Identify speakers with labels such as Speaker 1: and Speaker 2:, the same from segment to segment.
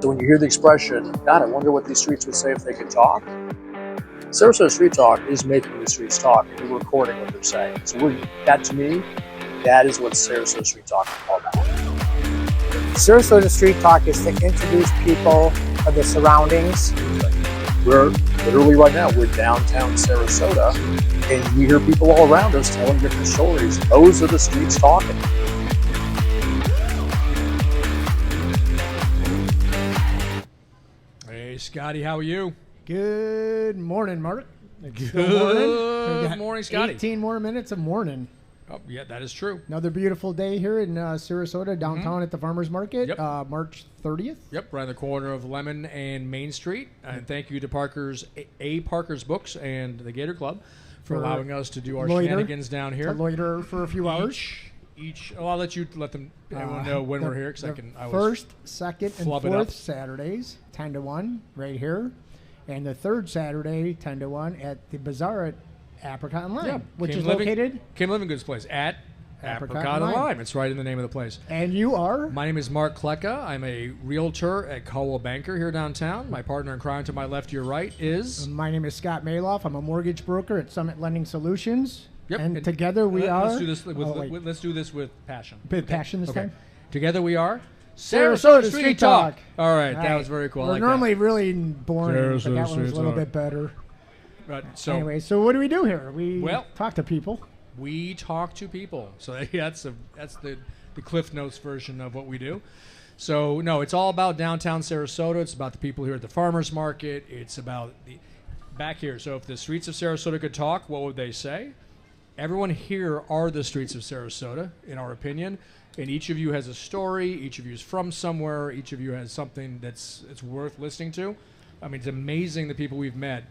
Speaker 1: So when you hear the expression, God, I wonder what these streets would say if they could talk, Sarasota Street Talk is making the streets talk, and we're recording what they're saying. So that, to me, that is what Sarasota Street Talk is all about.
Speaker 2: Sarasota Street Talk is to introduce people of the surroundings.
Speaker 1: We're literally right now, we're downtown Sarasota, and we hear people all around us telling different stories. Those are the streets talking.
Speaker 3: Hey, Scotty, how are you?
Speaker 2: Good morning, Mark.
Speaker 3: Good morning, Scotty.
Speaker 2: 18 more minutes of morning.
Speaker 3: Oh, yeah, that is true.
Speaker 2: Another beautiful day here in Sarasota, downtown at the Farmers Market,
Speaker 3: Yep.
Speaker 2: March 30th.
Speaker 3: Yep, right on the corner of Lemon and Main Street. And thank you to Parker's Books and the Gator Club for allowing us to do our shenanigans down here.
Speaker 2: To loiter for a few hours.
Speaker 3: I'll let everyone know when we're here, because
Speaker 2: First, second, and
Speaker 3: flub it
Speaker 2: fourth
Speaker 3: up.
Speaker 2: Saturdays, 10 to 1, right here. And the third Saturday, 10 to 1, at the Bazaar at Apricot and Lime, which is located...
Speaker 3: Kim Livingood's place at Apricot and Lime. It's right in the name of the place.
Speaker 2: And you are?
Speaker 3: My name is Mark Klecka. I'm a realtor at Caldwell Banker here downtown. My partner in crime to my left, your right is...
Speaker 2: My name is Scott Maloff. I'm a mortgage broker at Summit Lending Solutions.
Speaker 3: Yep.
Speaker 2: And together we are...
Speaker 3: Let's do this with passion.
Speaker 2: With passion this time?
Speaker 3: Together we are...
Speaker 2: Sarasota Street Talk.
Speaker 3: All right, that was very cool.
Speaker 2: We're normally really boring, but that one was a little bit better. Anyway, so what do we do here? We talk to people.
Speaker 3: We talk to people. So that's the Cliff Notes version of what we do. So no, it's all about downtown Sarasota. It's about the people here at the farmers market. It's about the back here. So if the streets of Sarasota could talk, what would they say? Everyone here are the streets of Sarasota, in our opinion. And each of you has a story. Each of you is from somewhere. Each of you has something it's worth listening to. I mean, it's amazing the people we've met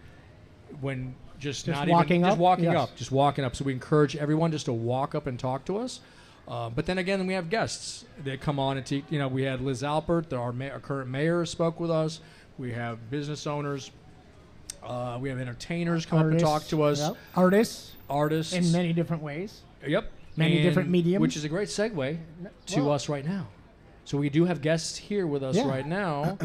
Speaker 3: when just walking up. So we encourage everyone just to walk up and talk to us. But then again, we have guests that come on and we had Liz Alpert, our current mayor, spoke with us. We have business owners. We have entertainers come up and talk to us.
Speaker 2: Yep. Artists in many different ways.
Speaker 3: Yep.
Speaker 2: Many different mediums.
Speaker 3: Which is a great segue to us right now. So we do have guests here with us right now.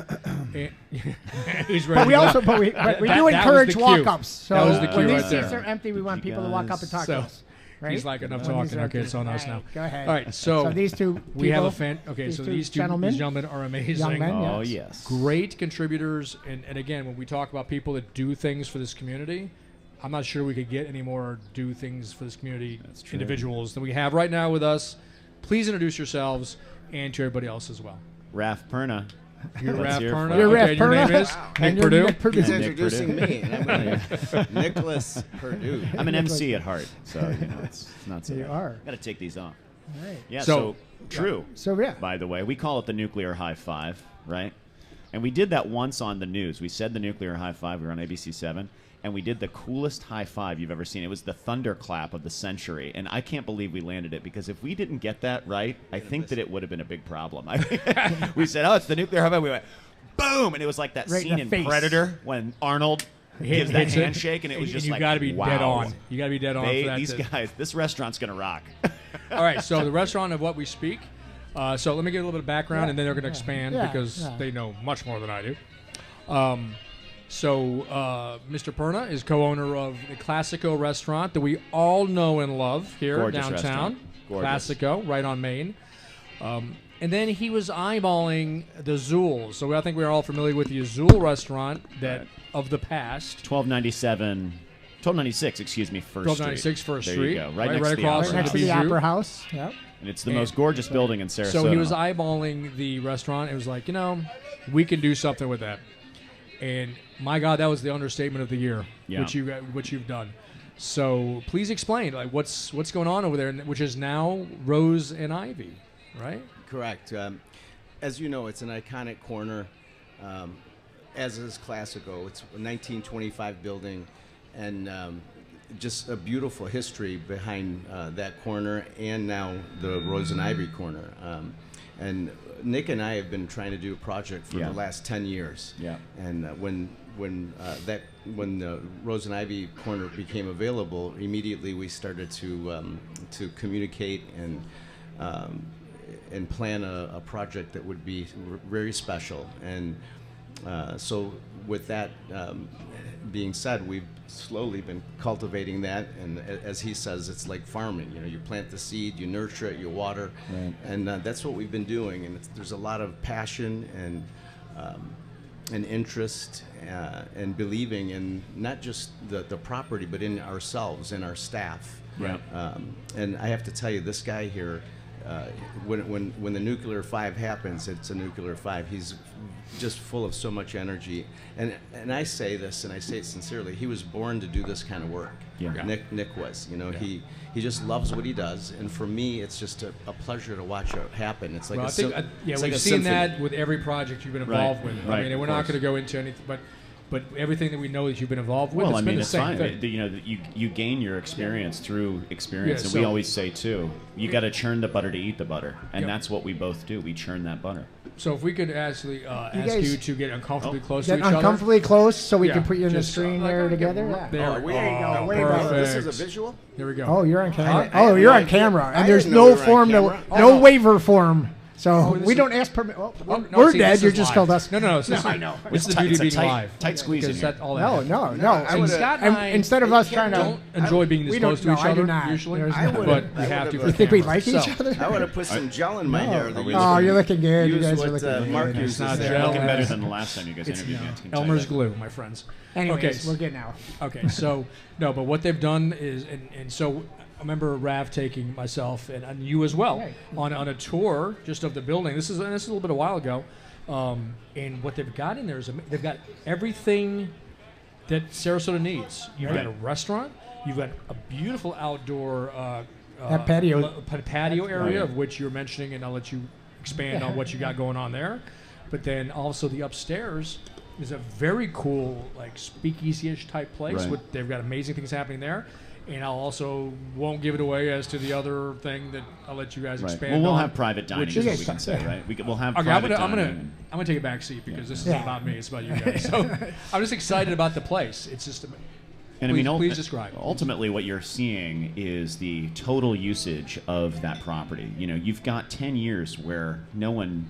Speaker 3: Who's ready?
Speaker 2: But we do encourage walk-ups. So
Speaker 3: that was the cue
Speaker 2: when
Speaker 3: right
Speaker 2: these
Speaker 3: there.
Speaker 2: seats are empty, we want people to walk up and talk to us. Right?
Speaker 3: He's like, enough talking. Okay, it's on us now.
Speaker 2: Go ahead.
Speaker 3: All right, so
Speaker 2: these two people,
Speaker 3: we have a fan. Okay, so these gentlemen are amazing.
Speaker 2: Young men,
Speaker 4: oh, yes.
Speaker 3: Great contributors. And again, when we talk about people that do things for this community, I'm not sure we could get any more do things for this community individuals than we have right now with us. Please introduce yourselves and to everybody else as well.
Speaker 4: Raff Perna.
Speaker 3: You're Raff Perna.
Speaker 2: You're Raff Perna.
Speaker 3: Your name is Nick Perdue.
Speaker 2: Nick Perdue.
Speaker 5: He's introducing me. I'm Nicholas Perdue.
Speaker 4: I'm an MC at heart, so it's not so.
Speaker 2: You are.
Speaker 4: Got to take these off.
Speaker 2: All right.
Speaker 4: Yeah. So true.
Speaker 2: So yeah.
Speaker 4: By the way, we call it the nuclear high five, right? And we did that once on the news. We said the nuclear high five. We were on ABC7. And we did the coolest high five you've ever seen. It was the thunderclap of the century. And I can't believe we landed it, because if we didn't get that right, I think that it would have been a big problem. We said, it's the nuclear high five. We went, boom! And it was like that scene in Predator when Arnold gives that handshake, and it was just
Speaker 3: you
Speaker 4: like,
Speaker 3: got to be
Speaker 4: wow.
Speaker 3: dead on. You got to be dead on for that.
Speaker 4: These guys, this restaurant's going to rock.
Speaker 3: All right, so the restaurant of what we speak. So let me give a little bit of background, and then they're going to expand because they know much more than I do. So Mr. Perna is co-owner of the Classico restaurant that we all know and love here downtown. Classico, right on Main. And then he was eyeballing the Azul. So I think we're all familiar with the Azul restaurant of the past.
Speaker 4: 1296, excuse me, First
Speaker 3: 1296
Speaker 4: Street.
Speaker 3: First
Speaker 4: There
Speaker 3: Street.
Speaker 4: you go. Right
Speaker 2: Next to the Opera House. Yep.
Speaker 4: And it's the most gorgeous building in Sarasota.
Speaker 3: So he was eyeballing the restaurant. It was like, we can do something with that. And my God, that was the understatement of the year, which you've done. So please explain, like what's going on over there, which is now Rose and Ivy, right?
Speaker 5: Correct. As you know, it's an iconic corner, as is Classico. It's a 1925 building, and just a beautiful history behind that corner, and now the Rose and Ivy corner. And Nick and I have been trying to do a project for the last 10 years. Yeah. And when the Rose and Ivy corner became available, immediately we started to communicate and and plan a project that would be very special. And so with that being said, we've slowly been cultivating that, and as he says, it's like farming. You know, you plant the seed, you nurture it, you water, and that's what we've been doing. And there's a lot of passion and interest and believing in not just the property, but in ourselves and our staff.
Speaker 4: Right.
Speaker 5: And I have to tell you, this guy here, when the nuclear 5 happens, it's a nuclear 5. He's just full of so much energy, and I say this, and I say it sincerely. He was born to do this kind of work.
Speaker 4: Yeah.
Speaker 5: Nick was. You know, he just loves what he does, and for me, it's just a pleasure to watch it happen. It's like
Speaker 3: Well,
Speaker 5: it's
Speaker 3: we've
Speaker 5: like a
Speaker 3: seen
Speaker 5: symphony.
Speaker 3: that with every project you've been involved with.
Speaker 4: Right,
Speaker 3: I mean,
Speaker 4: of
Speaker 3: we're not
Speaker 4: course.
Speaker 3: going to go into anything, but everything that we know that you've been involved with,
Speaker 4: Well,
Speaker 3: it's
Speaker 4: I
Speaker 3: been
Speaker 4: mean,
Speaker 3: the
Speaker 4: it's
Speaker 3: same
Speaker 4: fine.
Speaker 3: thing.
Speaker 4: You know, you gain your experience through experience,
Speaker 3: Yeah,
Speaker 4: and we
Speaker 3: so-
Speaker 4: always say too, you got to churn the butter to eat the butter, and
Speaker 3: Yep.
Speaker 4: that's what we both do. We churn that butter.
Speaker 3: So if we could actually ask
Speaker 2: guys
Speaker 3: you to get uncomfortably close to
Speaker 2: Get
Speaker 3: each other.
Speaker 2: uncomfortably close so we
Speaker 3: Yeah,
Speaker 2: can put you in the
Speaker 3: just,
Speaker 2: screen
Speaker 3: like,
Speaker 2: there
Speaker 3: okay,
Speaker 2: together.
Speaker 3: we're-
Speaker 2: Yeah.
Speaker 3: There,
Speaker 5: Oh,
Speaker 3: we
Speaker 2: there you go.
Speaker 3: go.
Speaker 2: Way better.
Speaker 3: Perfect.
Speaker 5: This is a visual?
Speaker 3: There we go.
Speaker 2: Oh, you're on camera.
Speaker 5: I
Speaker 2: Oh,
Speaker 5: had
Speaker 2: you're
Speaker 5: no
Speaker 2: on
Speaker 5: idea.
Speaker 2: camera,
Speaker 5: I
Speaker 2: and there's
Speaker 5: didn't know
Speaker 2: no
Speaker 5: we were on
Speaker 2: form,
Speaker 5: camera.
Speaker 2: no waiver form. So
Speaker 3: this
Speaker 2: we
Speaker 3: is-
Speaker 2: don't ask permit. Well,
Speaker 3: Oh, no,
Speaker 2: we're
Speaker 3: see,
Speaker 2: dead.
Speaker 3: this
Speaker 2: You
Speaker 3: is
Speaker 2: just
Speaker 3: live.
Speaker 2: called us.
Speaker 3: No, this is,
Speaker 2: I know.
Speaker 3: This is the
Speaker 4: It's
Speaker 3: beauty of being
Speaker 4: a tight,
Speaker 3: live.
Speaker 4: tight squeeze in
Speaker 3: Because
Speaker 4: here.
Speaker 3: that all that
Speaker 2: No,
Speaker 3: happens.
Speaker 2: no,
Speaker 5: No,
Speaker 2: no.
Speaker 5: I would've-
Speaker 3: Scott and
Speaker 2: And
Speaker 3: I
Speaker 2: instead of us trying to,
Speaker 3: don't enjoy being this
Speaker 2: we
Speaker 3: close
Speaker 2: don't-
Speaker 3: to each
Speaker 2: no, I do
Speaker 3: other
Speaker 2: not.
Speaker 3: usually,
Speaker 2: There's
Speaker 5: I
Speaker 2: no-
Speaker 5: would've-
Speaker 3: but we
Speaker 5: I
Speaker 3: have to.
Speaker 5: would've-
Speaker 3: for
Speaker 2: you think we
Speaker 3: camera.
Speaker 2: like each
Speaker 3: So,
Speaker 2: other?
Speaker 5: I would have put some gel in my
Speaker 2: No.
Speaker 5: hair.
Speaker 4: Are we
Speaker 2: Oh, you're looking good. You
Speaker 5: Use
Speaker 2: guys are
Speaker 5: what
Speaker 2: looking
Speaker 5: Mark
Speaker 2: good.
Speaker 5: uses.
Speaker 3: not
Speaker 5: there.
Speaker 3: gel.
Speaker 4: Looking better than the last time you guys
Speaker 3: It's
Speaker 4: interviewed me. I can tell you
Speaker 3: Elmer's
Speaker 4: that.
Speaker 3: glue, my friends.
Speaker 2: Anyways,
Speaker 3: Okay,
Speaker 2: we're good now.
Speaker 3: Okay, so no, but what they've done is, and so I remember Raff taking myself and you as well
Speaker 2: Right.
Speaker 3: on a tour just of the building. This is a little bit a while ago, and what they've got in there is they've got everything that Sarasota needs. You've got a restaurant, you've got a beautiful outdoor
Speaker 2: That patio.
Speaker 3: patio area,
Speaker 4: Right.
Speaker 3: of which you're mentioning, and I'll let you expand on what you got going on there. But then also the upstairs is a very cool, like speakeasy-ish type place.
Speaker 4: Right.
Speaker 3: They've got amazing things happening there. And I'll also won't give it away as to the other thing that I'll let you guys
Speaker 4: Right.
Speaker 3: expand
Speaker 4: Well, we'll
Speaker 3: on.
Speaker 4: have private dining,
Speaker 3: which
Speaker 4: is
Speaker 3: is-
Speaker 4: what we can say, right? We'll have
Speaker 3: Okay, I'm
Speaker 4: private
Speaker 3: gonna
Speaker 4: dining.
Speaker 3: take a back seat because this
Speaker 2: Yeah.
Speaker 3: isn't about me; it's about you guys. So I'm just excited about the place. It's just,
Speaker 4: And
Speaker 3: please,
Speaker 4: I mean,
Speaker 3: please describe.
Speaker 4: Ultimately, what you're seeing is the total usage of that property. You know, you've got 10 years where no one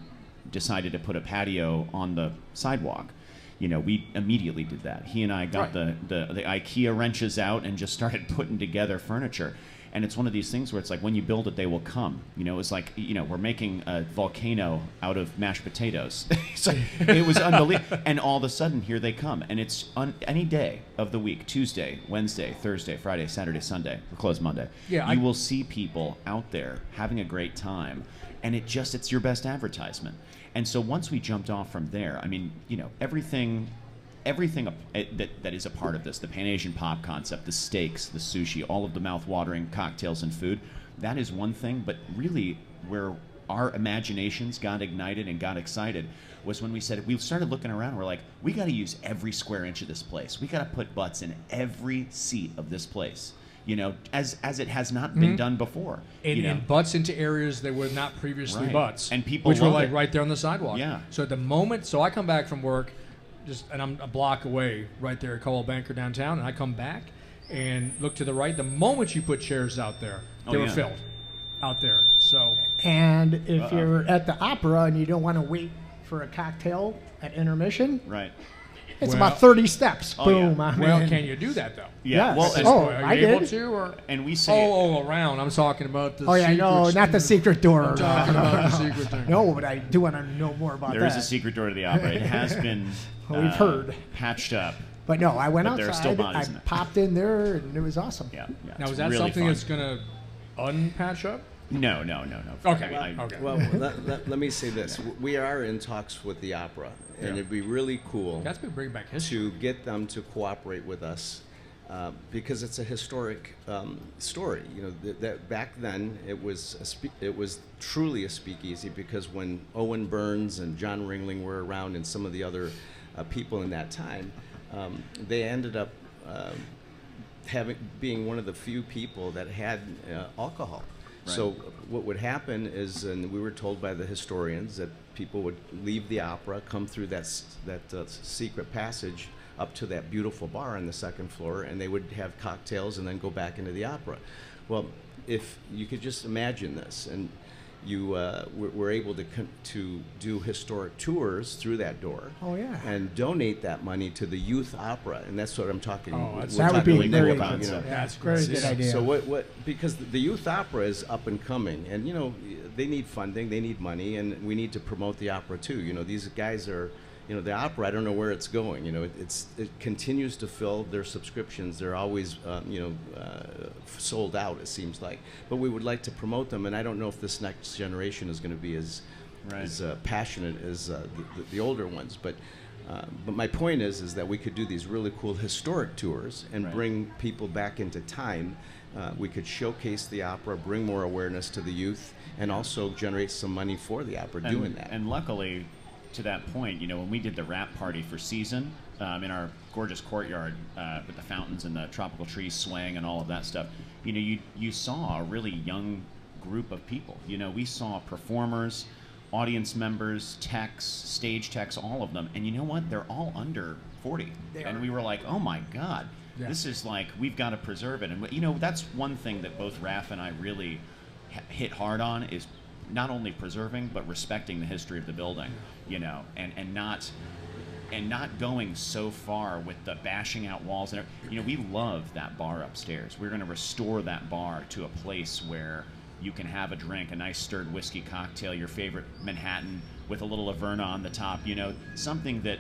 Speaker 4: decided to put a patio on the sidewalk. You know, we immediately did that. He and I got the IKEA wrenches out and just started putting together furniture. And it's one of these things where it's like, when you build it, they will come. You know, it's like, you know, we're making a volcano out of mashed potatoes. So it was unbelievable. And all of a sudden, here they come. And it's on any day of the week, Tuesday, Wednesday, Thursday, Friday, Saturday, Sunday. We're closed Monday.
Speaker 3: Yeah,
Speaker 4: you will see people out there having a great time. And it's your best advertisement. And so once we jumped off from there, I mean, you know, everything that is a part of this, the Pan Asian pop concept, the steaks, the sushi, all of the mouth-watering cocktails and food, that is one thing. But really, where our imaginations got ignited and got excited was when we started looking around. We're like, we got to use every square inch of this place. We got to put butts in every seat of this place. You know, as it has not been done before.
Speaker 3: And,
Speaker 4: you know?
Speaker 3: and butts into areas that were not previously
Speaker 4: Right.
Speaker 3: butts,
Speaker 4: And people
Speaker 3: which were
Speaker 4: love
Speaker 3: like
Speaker 4: it.
Speaker 3: right there on the sidewalk.
Speaker 4: Yeah.
Speaker 3: So at the moment, so I come back from work, and I'm a block away, right there at Coldwell Banker downtown, and I come back and look to the right. The moment you put chairs out there, they
Speaker 4: Oh,
Speaker 3: were
Speaker 4: yeah.
Speaker 3: filled out there. So
Speaker 2: And if you're at the opera and you don't want to wait for a cocktail at intermission,
Speaker 4: Right.
Speaker 2: it's
Speaker 3: Well-
Speaker 2: about 30 steps.
Speaker 4: Oh,
Speaker 2: Boom.
Speaker 4: yeah.
Speaker 2: I'm
Speaker 3: well,
Speaker 2: in.
Speaker 3: can you do that though?
Speaker 4: Yeah.
Speaker 2: Yes.
Speaker 4: Well, and,
Speaker 2: Oh,
Speaker 3: Are
Speaker 2: I
Speaker 3: you able
Speaker 2: did.
Speaker 3: to, or
Speaker 4: and we say
Speaker 3: around? I'm talking about the.
Speaker 2: Oh, yeah, no,
Speaker 3: secret-
Speaker 2: not the secret door.
Speaker 3: I'm talking about the secret thing.
Speaker 2: No, but I do want to know more about
Speaker 4: there
Speaker 2: that.
Speaker 4: is a secret door to the opera. It has been
Speaker 2: We've heard.
Speaker 4: patched up.
Speaker 2: But no, I went
Speaker 4: But there are still
Speaker 2: outside. I
Speaker 4: bodies in it.
Speaker 2: popped in there, and it was awesome.
Speaker 4: Yeah.
Speaker 3: Now,
Speaker 4: it's
Speaker 3: is that
Speaker 4: really
Speaker 3: something
Speaker 4: fun.
Speaker 3: that's going to unpatch up?
Speaker 4: No.
Speaker 3: Okay.
Speaker 4: I-
Speaker 3: Okay.
Speaker 5: Well, let me say this: we are in talks with the opera, and it'd be really cool
Speaker 3: That's going to bring back history.
Speaker 5: to get them to cooperate with us because it's a historic story. You know that back then it was truly a speakeasy, because when Owen Burns and John Ringling were around and some of the other people in that time, they ended up being one of the few people that had alcohol.
Speaker 4: Right.
Speaker 5: So what would happen is, and we were told by the historians, that people would leave the opera, come through that secret passage up to that beautiful bar on the second floor, and they would have cocktails and then go back into the opera. Well, if you could just imagine this, and we're able to do historic tours through that door.
Speaker 2: Oh, yeah.
Speaker 5: And donate that money to the youth opera, and that's what I'm talking.
Speaker 2: That would be very
Speaker 5: about.
Speaker 2: cool.
Speaker 5: You know,
Speaker 2: That's very good idea.
Speaker 5: So because the youth opera is up and coming, and they need funding, they need money, and we need to promote the opera too. These guys are. The opera, I don't know where it's going. It continues to fill their subscriptions. They're always, sold out, it seems like. But we would like to promote them, and I don't know if this next generation is going to be as passionate as the older ones. But my point is that we could do these really cool historic tours and bring people back into time. We could showcase the opera, bring more awareness to the youth, and also generate some money for the opera doing that.
Speaker 4: And luckily, to that point, when we did the wrap party for season in our gorgeous courtyard with the fountains and the tropical trees swaying and all of that stuff, you saw a really young group of people. We saw performers, audience members, techs, stage techs, all of them. And you know what? They're all under 40. And we were like, oh my God, this is like, we've got to preserve it. And that's one thing that both Raff and I really hit hard on is not only preserving but respecting the history of the building, and not going so far with the bashing out walls. And we love that bar upstairs. We're going to restore that bar to a place where you can have a drink, a nice stirred whiskey cocktail, your favorite Manhattan with a little Averna on the top. Something that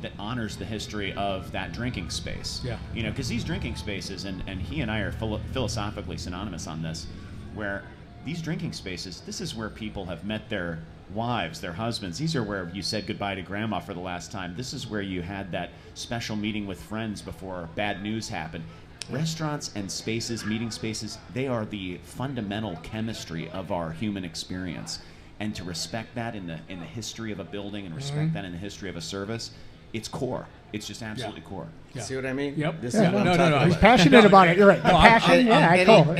Speaker 4: that honors the history of that drinking space. Because these drinking spaces, and he and I are philosophically synonymous on this, where these drinking spaces, this is where people have met their wives, their husbands. These are where you said goodbye to grandma for the last time. This is where you had that special meeting with friends before bad news happened. Restaurants and spaces, meeting spaces, they are the fundamental chemistry of our human experience. And to respect that in the history of a building and respect that in the history of a service, it's core. It's just absolutely core.
Speaker 5: See what I mean?
Speaker 3: Yep.
Speaker 5: This is what I'm talking about.
Speaker 2: He's passionate about it. You're right.
Speaker 3: I'm
Speaker 2: Cool.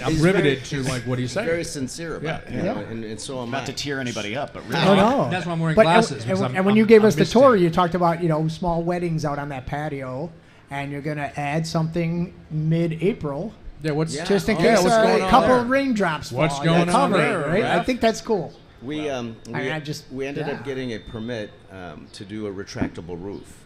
Speaker 3: I'm riveted to what he's saying.
Speaker 5: Very sincere about it. And so am I.
Speaker 4: Not to tear anybody up, but really.
Speaker 2: No.
Speaker 3: That's why I'm wearing glasses.
Speaker 2: And when you gave us the tour, you talked about small weddings out on that patio, and you're going to add something mid-April. Just in case
Speaker 3: what's going
Speaker 2: a
Speaker 3: on
Speaker 2: couple
Speaker 3: there?
Speaker 2: of raindrops fall.
Speaker 3: What's going on there,
Speaker 2: right?
Speaker 3: Raff?
Speaker 2: I think that's cool.
Speaker 5: We ended up getting a permit to do a retractable roof.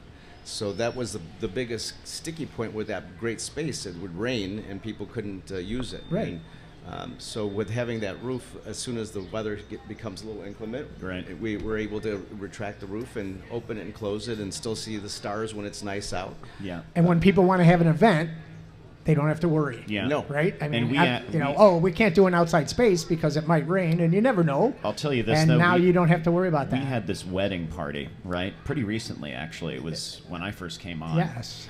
Speaker 5: So that was the biggest sticky point with that great space. It would rain and people couldn't use it.
Speaker 2: Right.
Speaker 5: And, so with having that roof, as soon as the weather becomes a little inclement, we were able to retract the roof and open it and close it and still see the stars when it's nice out.
Speaker 4: Yeah.
Speaker 2: And when people want to have an event, they don't have to worry.
Speaker 4: Yeah.
Speaker 5: No.
Speaker 2: Right? I mean,
Speaker 4: And
Speaker 2: we can't do an outside space because it might rain, and you never know.
Speaker 4: I'll tell you this,
Speaker 2: and
Speaker 4: though.
Speaker 2: now you don't have to worry about that.
Speaker 4: We had this wedding party, right? Pretty recently, actually. It was when I first came on.
Speaker 2: Yes.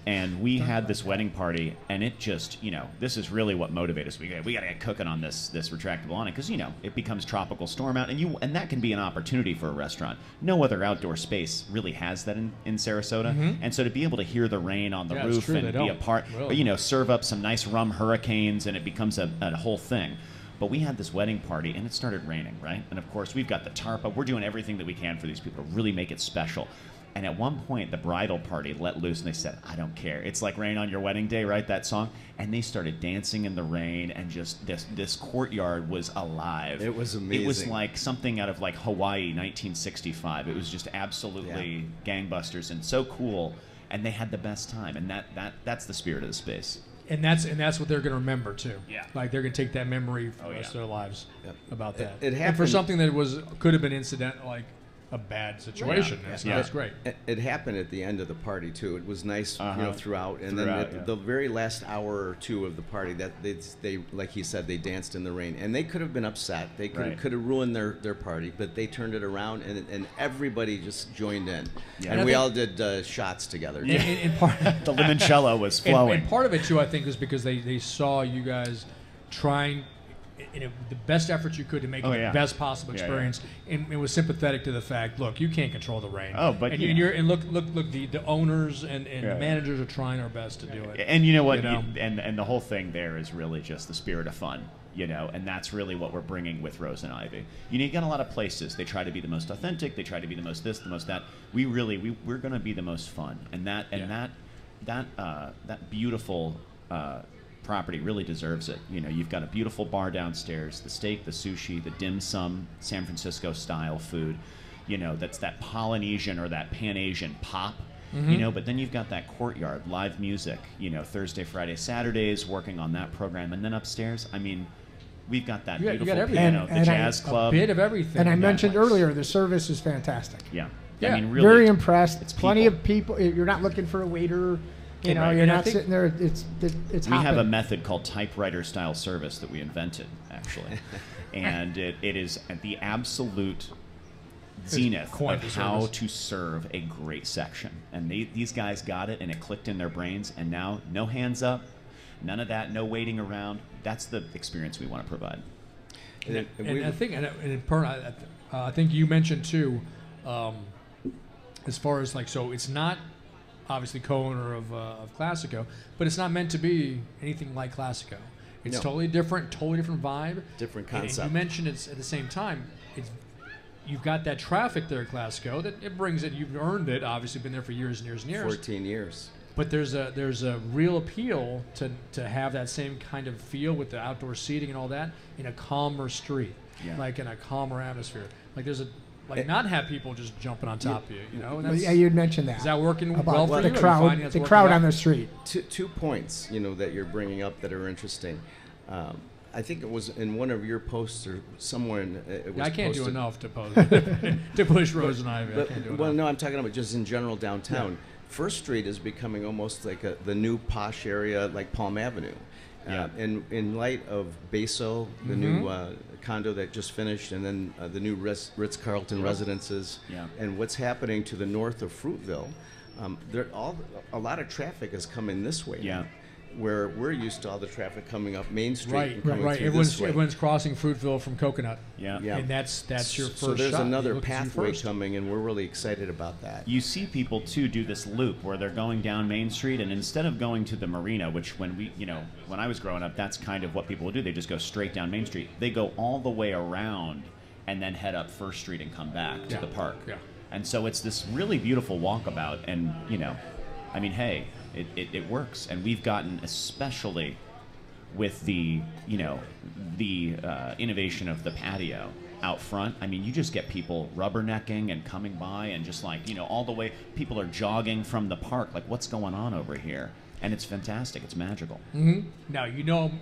Speaker 4: And we had this wedding party, and it just, this is really what motivated us. We got to get cooking on this retractable awning because, it becomes tropical storm out, and that can be an opportunity for a restaurant. No other outdoor space really has that in Sarasota. And so to be able to hear the rain on the roof and be a part,
Speaker 3: really.
Speaker 4: serve up some nice rum hurricanes, and it becomes a whole thing. But we had this wedding party, and it started raining, right? And of course, we've got the tarp up. We're doing everything that we can for these people to really make it special. And at one point, the bridal party let loose, and they said, I don't care. It's like Rain on Your Wedding Day, right, that song? And they started dancing in the rain, and just this courtyard was alive.
Speaker 5: It was amazing.
Speaker 4: It was like something out of like Hawaii, 1965. It was just absolutely gangbusters and so cool, and they had the best time. And that's the spirit of the space.
Speaker 3: And that's what they're going to remember too.
Speaker 4: Yeah.
Speaker 3: Like they're going to take that memory for the rest of their lives about that.
Speaker 5: It
Speaker 3: and for
Speaker 5: happened-
Speaker 3: something that could have been incidental, like a bad situation. That's great.
Speaker 5: It happened at the end of the party too. It was nice, throughout. And
Speaker 4: Throughout,
Speaker 5: then the very last hour or two of the party, that they like he said, they danced in the rain, and they could have been upset. They could have ruined their party, but they turned it around, and everybody just joined in, and we all did shots together.
Speaker 3: And part,
Speaker 4: The limoncello was flowing.
Speaker 3: and part of it too, I think, is because they saw you guys trying the best efforts you could to make it the best possible experience, and it was sympathetic to the fact, look, you can't control the rain.
Speaker 4: Oh, but
Speaker 3: look, the owners and the managers are trying our best to do it.
Speaker 4: And you know what? And the whole thing there is really just the spirit of fun, and that's really what we're bringing with Rose and Ivy. You get a lot of places, they try to be the most authentic, they try to be the most this, the most that. We're going to be the most fun, and that beautiful property really deserves it. You know, you've got a beautiful bar downstairs, the steak, the sushi, the dim sum, San Francisco style food. You know, that's that Polynesian or that Pan-Asian pop. You know, but then you've got that courtyard, live music, you know, Thursday, Friday, Saturdays, working on that program. And then upstairs, I mean, we've got that
Speaker 3: you
Speaker 4: beautiful
Speaker 3: got
Speaker 4: piano, the jazz club.
Speaker 3: A bit of everything.
Speaker 2: And I mentioned
Speaker 4: place.
Speaker 2: earlier, the service is fantastic.
Speaker 4: Yeah.
Speaker 3: Yeah.
Speaker 4: I mean, really.
Speaker 2: Very impressed.
Speaker 4: It's
Speaker 2: Plenty
Speaker 4: people.
Speaker 2: of people. You're not looking for a waiter. You know,
Speaker 4: Right.
Speaker 2: you're
Speaker 3: And I
Speaker 2: not
Speaker 3: think
Speaker 2: sitting there. It's
Speaker 4: We have a
Speaker 2: hopping.
Speaker 4: method called typewriter style service that we invented, actually. And it is at the absolute zenith
Speaker 3: quite
Speaker 4: of
Speaker 3: the
Speaker 4: how
Speaker 3: service.
Speaker 4: to serve a great section. And these guys got it, and it clicked in their brains. And now, no hands up, none of that, no waiting around. That's the experience we want to provide.
Speaker 5: And
Speaker 3: I think, Perna, I think you mentioned too, as far as like, so it's not obviously co-owner of Classico, but it's not meant to be anything like Classico. It's
Speaker 5: No.
Speaker 3: totally different vibe.
Speaker 5: Different
Speaker 3: And
Speaker 5: concept.
Speaker 3: you mentioned it's at the same time. You've got that traffic there at Classico that it brings it. You've earned it. Obviously, been there for years and years and years.
Speaker 5: 14 years.
Speaker 3: But there's a real appeal to have that same kind of feel with the outdoor seating and all that in a calmer street,
Speaker 4: Yeah.
Speaker 3: like in a calmer atmosphere. Like not have people just jumping on top of you. You know, and
Speaker 2: Well,
Speaker 3: that's,
Speaker 2: yeah, you'd mentioned that.
Speaker 3: is that working
Speaker 2: about
Speaker 3: well for
Speaker 2: the
Speaker 3: you? Are you
Speaker 2: crowd,
Speaker 3: finding that's
Speaker 2: the
Speaker 3: working
Speaker 2: crowd
Speaker 3: well?
Speaker 2: on the street.
Speaker 5: Two points, you know, that you're bringing up that are interesting. I think it was in one of your posts or somewhere. It was
Speaker 3: I can't do
Speaker 5: posted.
Speaker 3: enough to push Rose and Ivy. I can't do
Speaker 5: Well,
Speaker 3: enough.
Speaker 5: no, I'm talking about just in general downtown. First Street is becoming almost like the new posh area, like Palm Avenue.
Speaker 4: Yeah.
Speaker 5: In light of Baso, the new condo that just finished, and then the new Ritz-Carlton residences, and what's happening to the north of Fruitville, a lot of traffic is coming this way.
Speaker 4: Yeah.
Speaker 5: Where we're used to all the traffic coming up Main Street and coming
Speaker 3: Right.
Speaker 5: through this way.
Speaker 3: Everyone's crossing Fruitville from Coconut.
Speaker 4: Yeah.
Speaker 5: Yeah.
Speaker 3: And that's your first
Speaker 5: So there's
Speaker 3: shot.
Speaker 5: another
Speaker 3: You look to you
Speaker 5: pathway
Speaker 3: first.
Speaker 5: coming, and we're really excited about that.
Speaker 4: You see people too do this loop where they're going down Main Street, and instead of going to the marina, which when I was growing up, that's kind of what people would do. They just go straight down Main Street. They go all the way around and then head up First Street and come back to
Speaker 3: Yeah.
Speaker 4: the park.
Speaker 3: Yeah.
Speaker 4: And so it's this really beautiful walkabout, and I mean, hey, it works, and we've gotten, especially with the innovation of the patio out front. I mean, you just get people rubbernecking and coming by, and just like all the way, people are jogging from the park. Like, what's going on over here? And it's fantastic. It's magical.
Speaker 3: Now I'm going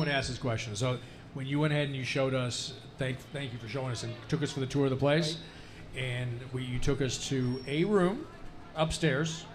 Speaker 3: to ask this question. So when you went ahead and you showed us, thank you for showing us and took us for the tour of the place, and you took us to a room upstairs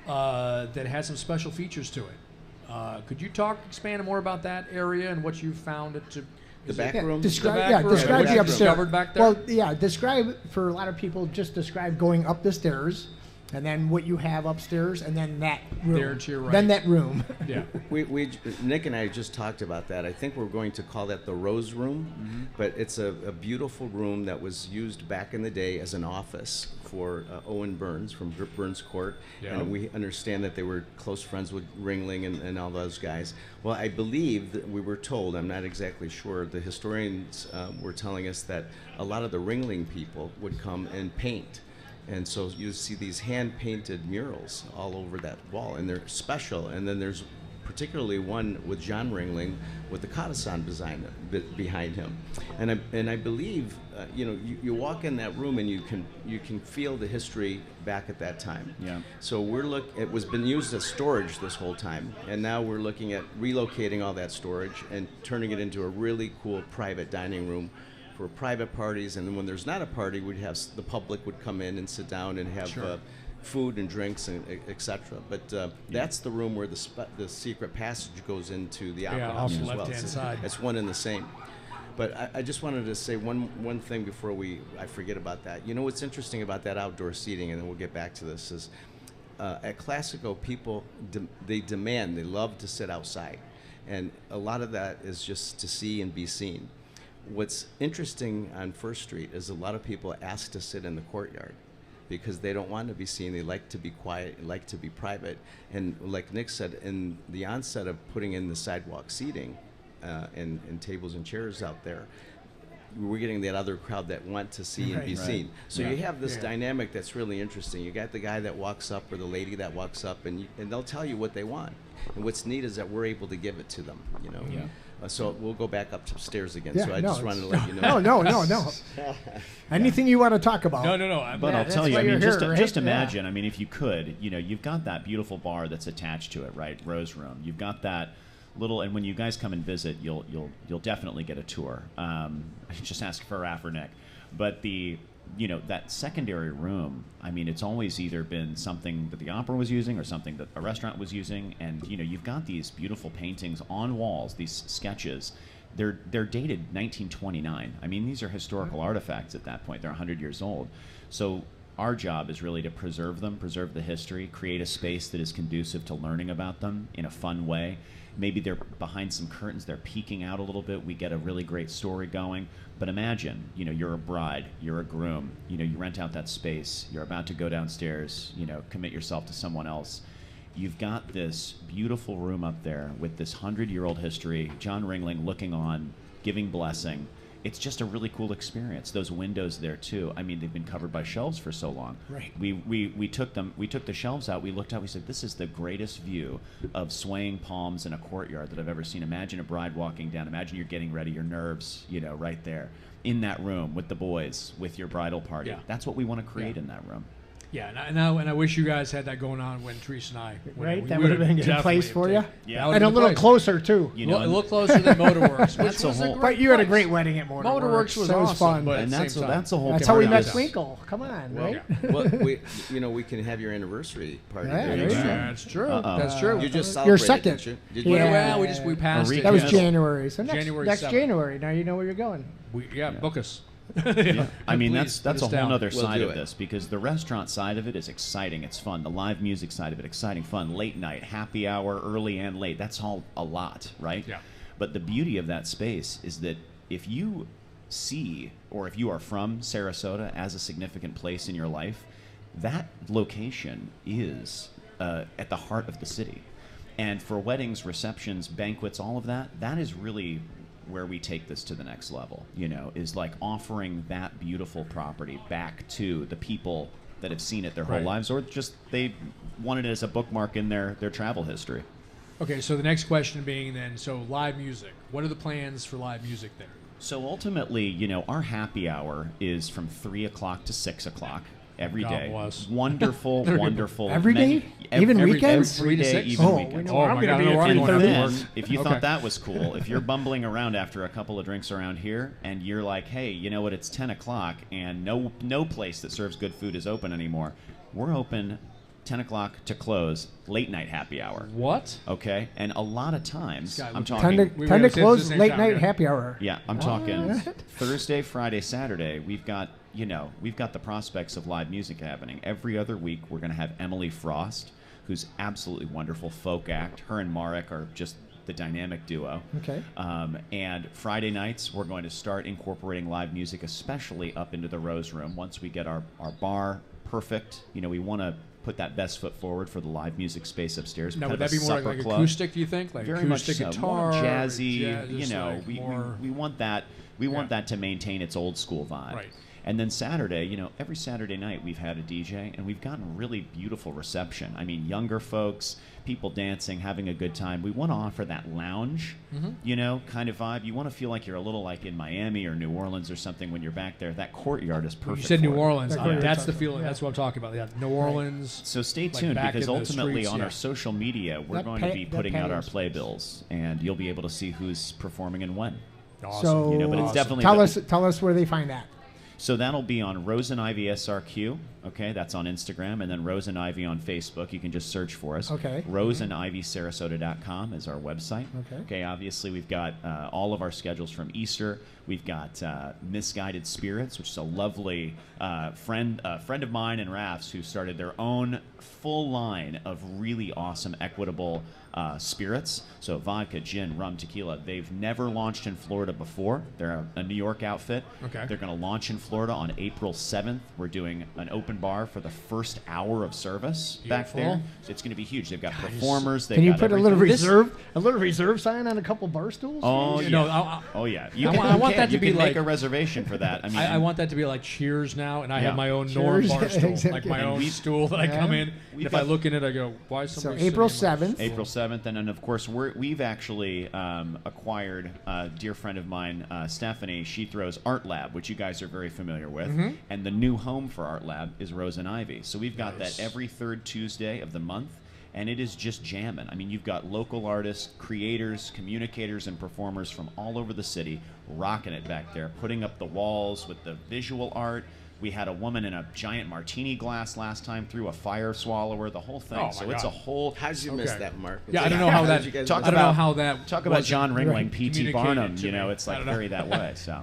Speaker 3: that had some special features to it. Could you expand more about that area and what you found it to?
Speaker 5: The back room?
Speaker 2: Describe
Speaker 3: back room,
Speaker 2: describe
Speaker 3: what
Speaker 2: the
Speaker 3: you
Speaker 2: upstairs.
Speaker 3: discovered back there?
Speaker 2: Well, yeah, describe for a lot of people. Just describe going up the stairs, and then what you have upstairs, and then that room.
Speaker 3: There to your right.
Speaker 2: Then that room.
Speaker 3: Yeah.
Speaker 5: We Nick and I just talked about that. I think we're going to call that the Rose Room, but it's a beautiful room that was used back in the day as an office for Owen Burns from Burns Court,
Speaker 3: Yeah.
Speaker 5: and we understand that they were close friends with Ringling and all those guys. Well, I believe that we were told, I'm not exactly sure, the historians were telling us that a lot of the Ringling people would come and paint. And so you see these hand-painted murals all over that wall, and they're special. And then there's particularly one with John Ringling with the Cotison design behind him. And I believe, you walk in that room and you can feel the history back at that time.
Speaker 4: Yeah.
Speaker 5: So it was been used as storage this whole time, and now we're looking at relocating all that storage and turning it into a really cool private dining room for private parties. And then when there's not a party, the public would come in and sit down and have food and drinks and etc. But that's the room where the secret passage goes into the opera house
Speaker 3: off the
Speaker 5: as well.
Speaker 3: left-hand side.
Speaker 5: It's one and the same. But I just wanted to say one thing before I forget about that. You know what's interesting about that outdoor seating, and then we'll get back to this, is at Classico, people they love to sit outside, and a lot of that is just to see and be seen. What's interesting on First Street is a lot of people ask to sit in the courtyard because they don't want to be seen. They like to be quiet, they like to be private. And like Nick said, in the onset of putting in the sidewalk seating and tables and chairs out there, we're getting that other crowd that want to see and be seen. So you have this dynamic that's really interesting. You got the guy that walks up or the lady that walks up, and they'll tell you what they want. And what's neat is that we're able to give it to them. You know. Yeah. So we'll go back upstairs again.
Speaker 2: Yeah,
Speaker 5: so I just wanted to let you know.
Speaker 2: No. Anything you want to talk about?
Speaker 3: No.
Speaker 4: But I'll tell you, I mean, just imagine. I mean, if you could, you know, you've got that beautiful bar that's attached to it, right? Rose Room. You've got that little, and when you guys come and visit, you'll definitely get a tour. Just ask for Raff or Nick. But that secondary room, I mean, it's always either been something that the opera was using or something that a restaurant was using, and you've got these beautiful paintings on walls, these sketches. They're dated 1929. I mean, these are historical artifacts at that point. They're 100 years old. So our job is really to preserve them, preserve the history, create a space that is conducive to learning about them in a fun way. Maybe they're behind some curtains, they're peeking out a little bit, we get a really great story going. But imagine, you're a bride, you're a groom, you rent out that space, you're about to go downstairs, commit yourself to someone else. You've got this beautiful room up there with this 100-year-old history, John Ringling looking on, giving blessing. It's just a really cool experience. Those windows there too. I mean, they've been covered by shelves for so long.
Speaker 2: Right.
Speaker 4: We took the shelves out. We looked out. We said, this is the greatest view of swaying palms in a courtyard that I've ever seen. Imagine a bride walking down. Imagine you're getting ready. Your nerves, right there in that room with the boys, with your bridal party.
Speaker 3: Yeah.
Speaker 4: That's what we want to create in that room.
Speaker 3: Yeah, and I wish you guys had that going on when Teresa and I.
Speaker 2: Right, that would have been a good place for you.
Speaker 3: Yeah,
Speaker 2: and a little closer too.
Speaker 3: A little closer than Motorworks.
Speaker 4: That's a whole.
Speaker 2: But you had a great wedding at Motorworks.
Speaker 3: Motorworks was
Speaker 2: so it was
Speaker 3: awesome,
Speaker 2: fun.
Speaker 3: but
Speaker 4: And that's a whole.
Speaker 2: That's how we met
Speaker 3: Yeah.
Speaker 2: Twinkle. Come on, right?
Speaker 5: Well, we can have your anniversary party.
Speaker 2: Yeah,
Speaker 5: there.
Speaker 2: there you go.
Speaker 3: That's true. That's true.
Speaker 5: You just
Speaker 2: Your
Speaker 5: celebrated,
Speaker 2: second.
Speaker 5: didn't you?
Speaker 2: Yeah.
Speaker 3: Well, we passed it.
Speaker 2: That was
Speaker 4: Yes.
Speaker 2: January. So
Speaker 3: January
Speaker 2: next
Speaker 3: 7th.
Speaker 2: January. Now you know where you're going.
Speaker 3: Book us.
Speaker 4: I mean,
Speaker 3: Please,
Speaker 4: that's
Speaker 3: put
Speaker 4: a
Speaker 3: us
Speaker 4: whole
Speaker 3: down.
Speaker 4: other
Speaker 5: We'll
Speaker 4: side
Speaker 5: do
Speaker 4: of
Speaker 5: it.
Speaker 4: this, because the restaurant side of it is exciting. It's fun. The live music side of it, exciting, fun. Late night, happy hour, early and late. That's all a lot, right?
Speaker 3: Yeah.
Speaker 4: But the beauty of that space is that if you see, or if you are from Sarasota as a significant place in your life, that location is at the heart of the city. And for weddings, receptions, banquets, all of that, that is really where we take this to the next level, is like offering that beautiful property back to the people that have seen it their whole lives, or just they wanted it as a bookmark in their travel history.
Speaker 3: Okay, so the next question being then, so live music. What are the plans for live music there?
Speaker 4: So ultimately, our happy hour is from 3 o'clock to 6 o'clock. Every
Speaker 3: God
Speaker 4: day.
Speaker 3: bless.
Speaker 4: Wonderful, wonderful.
Speaker 2: Every day? Even weekends?
Speaker 4: Every
Speaker 3: 3 to
Speaker 4: day,
Speaker 3: 6?
Speaker 4: even
Speaker 2: Oh,
Speaker 4: weekends.
Speaker 2: we know I'm
Speaker 3: my
Speaker 2: going
Speaker 3: God,
Speaker 2: to be
Speaker 3: I know
Speaker 2: at
Speaker 3: I'm going to
Speaker 2: 3:30.
Speaker 3: work.
Speaker 4: If you
Speaker 3: Okay.
Speaker 4: thought that was cool, if you're bumbling around after a couple of drinks around here and you're like, hey, you know what, it's 10 o'clock and no place that serves good food is open anymore, we're open 10 o'clock to close, late night happy hour.
Speaker 3: What?
Speaker 4: Okay? And a lot of times,
Speaker 3: This guy
Speaker 4: I'm
Speaker 3: looks-
Speaker 2: 10
Speaker 4: talking...
Speaker 2: to,
Speaker 3: We
Speaker 2: 10
Speaker 3: were
Speaker 2: to
Speaker 3: at
Speaker 2: close,
Speaker 3: the same
Speaker 2: late
Speaker 3: time,
Speaker 2: night
Speaker 3: yeah.
Speaker 2: happy hour.
Speaker 4: Yeah, I'm talking Thursday, Friday, Saturday. We've got the prospects of live music happening. Every other week, we're going to have Emily Frost, who's absolutely wonderful folk act. Her and Marek are just the dynamic duo.
Speaker 2: Okay.
Speaker 4: And Friday nights, we're going to start incorporating live music, especially up into the Rose Room. Once we get our bar perfect, we want to put that best foot forward for the live music space upstairs.
Speaker 3: Now,
Speaker 4: Kind
Speaker 3: would
Speaker 4: of
Speaker 3: that
Speaker 4: a
Speaker 3: be more
Speaker 4: supper
Speaker 3: like
Speaker 4: club.
Speaker 3: acoustic, do you think? Like
Speaker 4: Very much
Speaker 3: acoustic
Speaker 4: so.
Speaker 3: guitar?
Speaker 4: More jazzy,
Speaker 3: just like more...
Speaker 4: we want that. We want that to maintain its old school vibe.
Speaker 3: Right.
Speaker 4: And then Saturday, every Saturday night we've had a DJ, and we've gotten really beautiful reception. I mean, younger folks, people dancing, having a good time. We want to offer that lounge, kind of vibe. You want to feel like you're a little like in Miami or New Orleans or something when you're back there. That courtyard is perfect.
Speaker 3: You said New
Speaker 4: for it.
Speaker 3: Orleans.
Speaker 2: That's
Speaker 3: That's
Speaker 2: what
Speaker 3: the
Speaker 2: you're
Speaker 3: feeling.
Speaker 2: talking
Speaker 3: That's what I'm talking about. Yeah, New Orleans.
Speaker 4: So stay
Speaker 3: Like
Speaker 4: tuned,
Speaker 3: back
Speaker 4: because
Speaker 3: in the
Speaker 4: ultimately
Speaker 3: streets,
Speaker 4: on
Speaker 3: yeah.
Speaker 4: our social media, we're
Speaker 2: That
Speaker 4: going to be
Speaker 2: that
Speaker 4: putting out our
Speaker 2: pays.
Speaker 4: playbills, and you'll be able to see who's performing and when.
Speaker 3: Awesome.
Speaker 2: So
Speaker 4: But it's definitely
Speaker 2: tell us where they find that.
Speaker 4: So that'll be on Rose and Ivy SRQ. Okay, that's on Instagram, and then Rose and Ivy on Facebook. You can just search for us.
Speaker 2: Okay.
Speaker 4: RoseandIvySarasota.com is our website.
Speaker 2: Okay.
Speaker 4: Okay. Obviously, we've got all of our schedules from Easter. We've got Misguided Spirits, which is a lovely friend of mine and Raff's, who started their own full line of really awesome, equitable spirits. So vodka, gin, rum, tequila. They've never launched in Florida before. They're a New York outfit.
Speaker 3: Okay.
Speaker 4: They're going to launch in Florida on April 7th. We're doing an open bar for the first hour of service back
Speaker 3: Beautiful.
Speaker 4: there. So it's going to be huge. They've got performers. They've
Speaker 2: Can you
Speaker 4: got
Speaker 2: put
Speaker 4: everything.
Speaker 2: a little reserve sign on a couple bar stools?
Speaker 4: Oh, yeah.
Speaker 3: No,
Speaker 4: Oh, yeah.
Speaker 3: I want that to
Speaker 4: you
Speaker 3: be
Speaker 4: can
Speaker 3: like
Speaker 4: make a reservation for that. I mean,
Speaker 3: I want that to be like Cheers now, and I have
Speaker 4: Yeah.
Speaker 3: my own Norm
Speaker 2: Cheers.
Speaker 3: bar stool,
Speaker 2: Exactly.
Speaker 3: like my
Speaker 4: And
Speaker 3: own
Speaker 4: we-
Speaker 3: stool that I come in.
Speaker 4: We've
Speaker 3: If I
Speaker 4: got-
Speaker 3: look in it, I go, "Why is
Speaker 2: So
Speaker 3: somebody?"
Speaker 2: April
Speaker 3: sitting in my
Speaker 2: 7th.
Speaker 4: April 7th, and then of course we've actually acquired a dear friend of mine, Stephanie. She throws Art Lab, which you guys are very familiar with, and the new home for Art Lab is Rose and Ivy. So we've got
Speaker 3: Nice.
Speaker 4: that every third Tuesday of the month, and it is just jamming. I mean, you've got local artists, creators, communicators, and performers from all over the city rocking it back there, putting up the walls with the visual art. We had a woman in a giant martini glass last time through a fire swallower, the whole thing.
Speaker 3: Oh, my
Speaker 4: so it's a
Speaker 3: God.
Speaker 4: whole.
Speaker 5: How'd you
Speaker 3: Okay.
Speaker 5: miss that, Mark?
Speaker 3: Yeah, I don't know how that.
Speaker 5: You guys
Speaker 4: Talk
Speaker 5: miss
Speaker 3: I don't know
Speaker 4: about-
Speaker 3: how that.
Speaker 4: Talk about
Speaker 3: wasn't
Speaker 4: John Ringling, P.T.
Speaker 3: communicated
Speaker 4: Barnum.
Speaker 3: to
Speaker 4: You know,
Speaker 3: me.
Speaker 4: it's
Speaker 3: I
Speaker 4: like
Speaker 3: don't know.
Speaker 4: very that way. So.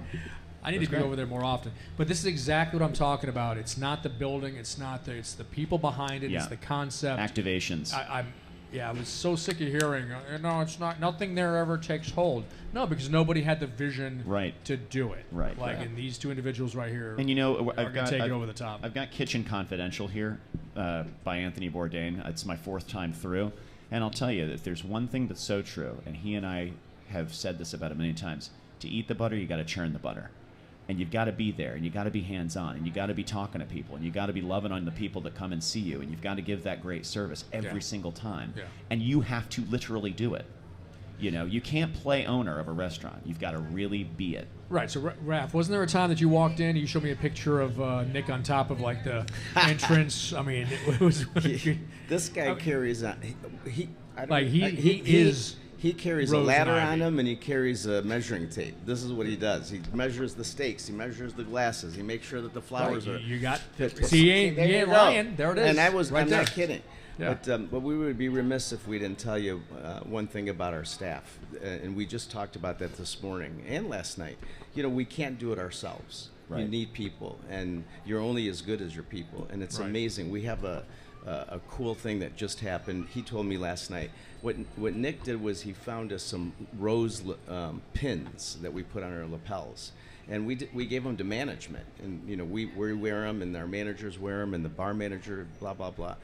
Speaker 3: I need to be over there more often. But this is exactly what I'm talking about. It's not the building. It's not the. It's the people behind it.
Speaker 4: Yeah.
Speaker 3: It's the concept.
Speaker 4: Activations.
Speaker 3: I was so sick of hearing, no, it's not. Nothing there ever takes hold. No, because nobody had the vision
Speaker 4: Right.
Speaker 3: to do it.
Speaker 4: Right.
Speaker 3: Like,
Speaker 4: Right.
Speaker 3: and these two individuals right here.
Speaker 4: And you know,
Speaker 3: are gonna take it over the top.
Speaker 4: I've got Kitchen Confidential here by Anthony Bourdain. It's my 4th time through. And I'll tell you that if there's one thing that's so true, and he and I have said this about it many times, to eat the butter, you got to churn the butter. And you've got to be there, and you've got to be hands-on, and you've got to be talking to people, and you've got to be loving on the people that come and see you, and you've got to give that great service every
Speaker 3: Yeah.
Speaker 4: single time.
Speaker 3: Yeah.
Speaker 4: And you have to literally do it. You know, you can't play owner of a restaurant. You've got to really be it.
Speaker 3: Right. So, Raph, wasn't there a time that you walked in? You showed me a picture of Nick on top of like the entrance. I mean, it was.
Speaker 5: This guy carries on. I don't-
Speaker 3: Like, he is
Speaker 5: He carries
Speaker 3: Rose
Speaker 5: a ladder
Speaker 3: and
Speaker 5: on
Speaker 3: Ivy.
Speaker 5: him, and he carries a measuring tape. This is what he does. He measures the steaks. He measures the glasses. He makes sure that the flowers are.
Speaker 3: You got.
Speaker 5: fit.
Speaker 3: See, he ain't
Speaker 5: There you go.
Speaker 3: lying. There it is.
Speaker 5: And
Speaker 3: right
Speaker 5: I'm
Speaker 3: there.
Speaker 5: not kidding.
Speaker 3: Yeah.
Speaker 5: But we would be remiss if we didn't tell you one thing about our staff, and we just talked about that this morning and last night. You know, we can't do it ourselves.
Speaker 4: Right.
Speaker 5: You need people, and you're only as good as your people, and it's
Speaker 3: Right.
Speaker 5: amazing. We have a cool thing that just happened. He told me last night. What Nick did was he found us some rose pins that we put on our lapels. And we gave them to management, and you know we wear them, and our managers wear them, and the bar manager, blah blah blah.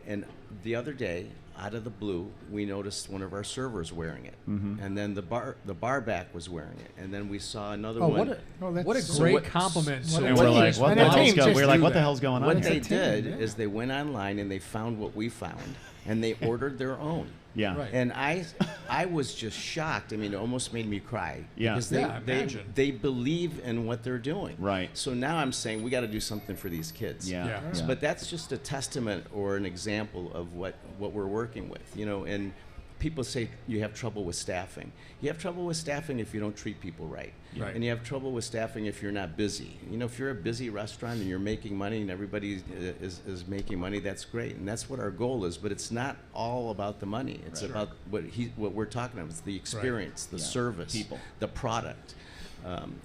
Speaker 5: And the other day, out of the blue, we noticed one of our servers wearing it, and then the bar back was wearing it, and then we saw another
Speaker 3: Oh,
Speaker 5: one.
Speaker 3: what a great compliment.
Speaker 2: what
Speaker 3: to
Speaker 2: a
Speaker 4: And
Speaker 2: What
Speaker 4: we're
Speaker 2: do you
Speaker 4: like, what
Speaker 2: expect?
Speaker 4: the
Speaker 2: And a
Speaker 4: hell's
Speaker 2: team
Speaker 4: going?
Speaker 2: just
Speaker 4: We're like,
Speaker 2: do
Speaker 4: what the
Speaker 2: that.
Speaker 4: hell's going on?
Speaker 5: What
Speaker 4: here?
Speaker 5: they
Speaker 2: It's a team,
Speaker 5: did
Speaker 2: yeah.
Speaker 5: is they went online and they found what we found, and they ordered their own.
Speaker 4: Yeah.
Speaker 3: Right.
Speaker 5: And I was just shocked. I mean, it almost made me cry.
Speaker 4: Yeah.
Speaker 5: Because
Speaker 3: Yeah, imagine.
Speaker 5: they believe in what they're doing.
Speaker 4: Right.
Speaker 5: So now I'm saying we got to do something for these kids.
Speaker 4: Yeah.
Speaker 3: Yeah.
Speaker 4: yeah.
Speaker 5: But that's just a testament or an example of what we're working with. You know, and people say you have trouble with staffing. You have trouble with staffing if you don't treat people right.
Speaker 3: Right.
Speaker 5: And you have trouble with staffing if you're not busy. You know, if you're a busy restaurant and you're making money and everybody is making money, that's great. And that's what our goal is. But it's not all about the money. It's about what we're talking about. It's the experience, the
Speaker 4: Yeah.
Speaker 5: service,
Speaker 4: People.
Speaker 5: the product.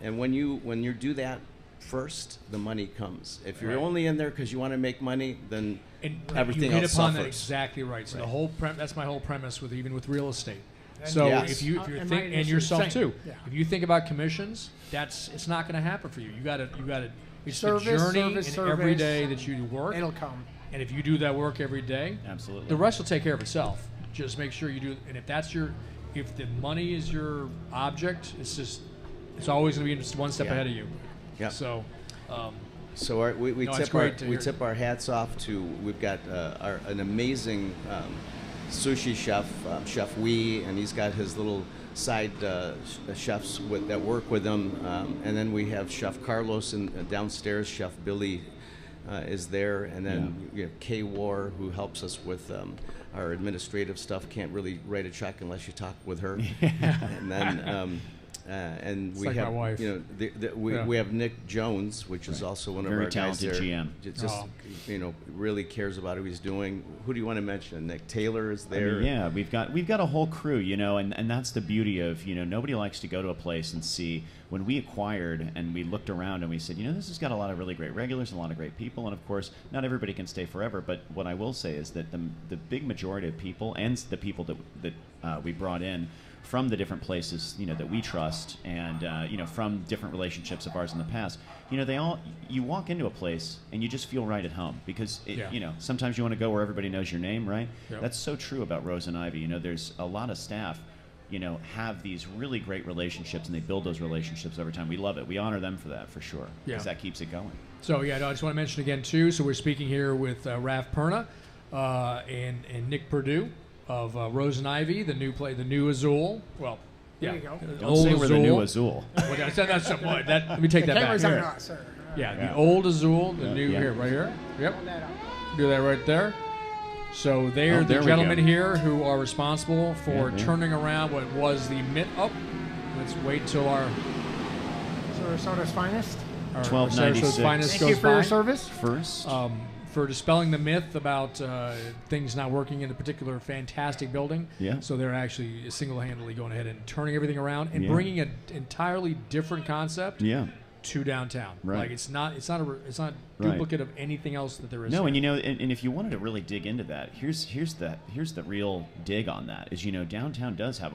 Speaker 5: And when you do that first, the money comes. If you're
Speaker 3: Right.
Speaker 5: only in there because you want to make money, then
Speaker 3: And
Speaker 5: everything
Speaker 3: you hit
Speaker 5: else
Speaker 3: upon
Speaker 5: suffers.
Speaker 3: that exactly right. So the whole that's my whole premise with even with real estate.
Speaker 2: And
Speaker 3: So
Speaker 5: yes.
Speaker 3: if you
Speaker 2: And
Speaker 3: think
Speaker 2: my
Speaker 3: and
Speaker 2: initial
Speaker 3: yourself
Speaker 2: thing.
Speaker 3: too,
Speaker 2: Yeah.
Speaker 3: if you think about commissions, it's not going to happen for you. You got to it's
Speaker 2: Service,
Speaker 3: the journey
Speaker 2: service,
Speaker 3: and every
Speaker 2: service.
Speaker 3: day that you work.
Speaker 2: It'll come.
Speaker 3: And if you do that work every day,
Speaker 4: Absolutely.
Speaker 3: the rest will take care of itself. Just make sure you do. And if the money is your object, it's always going to be just one step
Speaker 5: Yeah.
Speaker 3: ahead of you.
Speaker 5: Yeah.
Speaker 3: So.
Speaker 5: So we
Speaker 3: No, it's
Speaker 5: tip our
Speaker 3: great to hear.
Speaker 5: tip our hats off to we've got an amazing sushi chef, Chef Wee, and he's got his little side chefs that work with him, and then we have Chef Carlos and downstairs. Chef Billy is there, and then you have Kay War who helps us with our administrative stuff. Can't really write a check unless you talk with her, and then. And we
Speaker 3: like my
Speaker 5: have,
Speaker 3: wife.
Speaker 5: you know, we have Nick Jones, which is also one of
Speaker 4: Very
Speaker 5: our guys
Speaker 4: talented
Speaker 5: there.
Speaker 4: GM.
Speaker 5: Just
Speaker 3: Oh.
Speaker 5: you know, really cares about who he's doing. Who do you want to mention? Nick Taylor is
Speaker 4: I
Speaker 5: there.
Speaker 4: mean, yeah, we've got a whole crew, you know, and that's the beauty of, you know, nobody likes to go to a place and see. When we acquired and we looked around and we said, you know, this has got a lot of really great regulars and a lot of great people, and of course, not everybody can stay forever. But what I will say is that the big majority of people and the people that we brought in from the different places, you know, that we trust, and you know, from different relationships of ours in the past, you know, you walk into a place and you just feel right at home because you know, sometimes you want to go where everybody knows your name, right?
Speaker 3: Yep.
Speaker 4: That's so true about Rose and Ivy. You know, there's a lot of staff. have these really great relationships, and they build those relationships over time. We love it. We honor them for that, for sure, because that keeps it going.
Speaker 3: So, I just want to mention again, too, so we're speaking here with Raff Perna and Nick Perdue of Rose and Ivy, the new Azul. Well,
Speaker 2: there you go.
Speaker 4: Don't say we're the new Azul.
Speaker 3: Well, that's somewhat. Let me take that back.
Speaker 2: Cameras on us, sir.
Speaker 3: The old Azul, the new here, right here. Yep. Do that right there. So they're the gentlemen here who are responsible for turning around what was the let's wait till our
Speaker 2: Sarasota's finest.
Speaker 4: 1296.
Speaker 3: Finest
Speaker 2: Thank
Speaker 3: goes
Speaker 2: you for
Speaker 3: by.
Speaker 2: your service.
Speaker 4: First.
Speaker 3: For dispelling the myth about things not working in a particular fantastic building.
Speaker 4: Yeah.
Speaker 3: So they're actually single-handedly going ahead and turning everything around and bringing an entirely different concept to downtown.
Speaker 4: Right.
Speaker 3: Like it's not duplicate of anything else that there is.
Speaker 4: No,
Speaker 3: here.
Speaker 4: and if you wanted to really dig into that, here's the real dig on that is downtown does have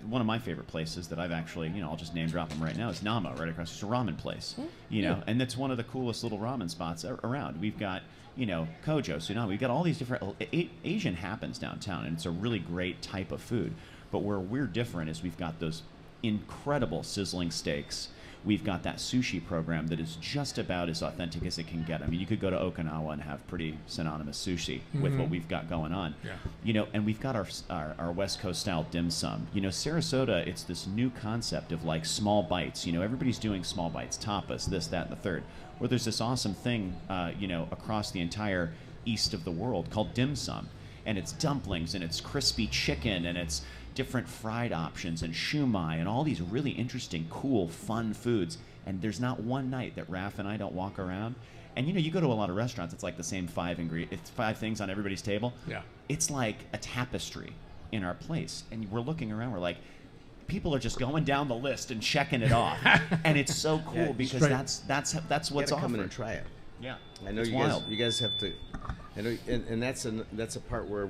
Speaker 4: one of my favorite places that I've actually I'll just name drop them right now is Nama right across. It's a ramen place, and it's one of the coolest little ramen spots around. We've got Kojo, Tsunami. We've got all these different Asian happens downtown, and it's a really great type of food. But where we're different is we've got those incredible sizzling steaks. We've got that sushi program that is just about as authentic as it can get. I mean, you could go to Okinawa and have pretty synonymous sushi with what we've got going on. Yeah. And we've got our West Coast style dim sum. Sarasota, it's this new concept of like small bites. Everybody's doing small bites, tapas, this, that, and the third. Well, there's this awesome thing, across the entire east of the world called dim sum. And it's dumplings, and it's crispy chicken, and it's different fried options and shumai and all these really interesting, cool, fun foods. And there's not one night that Raff and I don't walk around. And you go to a lot of restaurants, it's like the same 5 things on everybody's table. Yeah. It's like a tapestry in our place. And we're looking around, we're like, people are just going down the list and checking it off. And it's so cool because that's what's offered.
Speaker 5: Come in and try it.
Speaker 4: Yeah.
Speaker 5: I know you guys have to. I know, and that's a part where